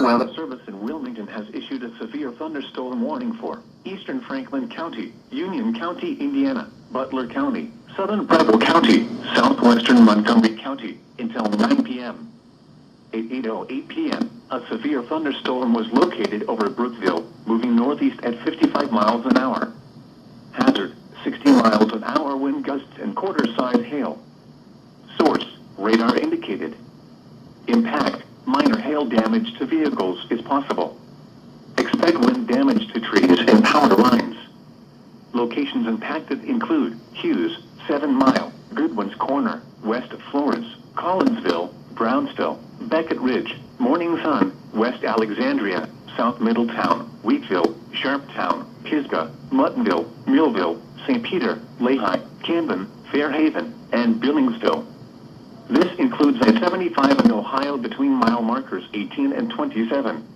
Weather Service in Wilmington has issued a severe thunderstorm warning for eastern Franklin County, Union County, Indiana, Butler County, southern Preble County, southwestern Montgomery County, until 9 p.m. At 8:08 p.m., a severe thunderstorm was located over Brookville, moving northeast at 55 miles an hour. Hazard, 60 miles an hour wind gusts and quarter-size hail. Source, radar indicated. Impact, minor hail damage to vehicles is possible. Expect wind damage to trees and power lines. Locations impacted include Hughes, 7 Mile, Goodwin's Corner, West Florence, Collinsville, Brownsville, Beckett Ridge, Morning Sun, West Alexandria, South Middletown, Wheatville, Sharptown, Pisgah, Muttonville, Millville, St. Peter, Lehigh, Camden, Fairhaven, and Billingsville. This includes I-75 in Ohio between mile markers 18 and 27.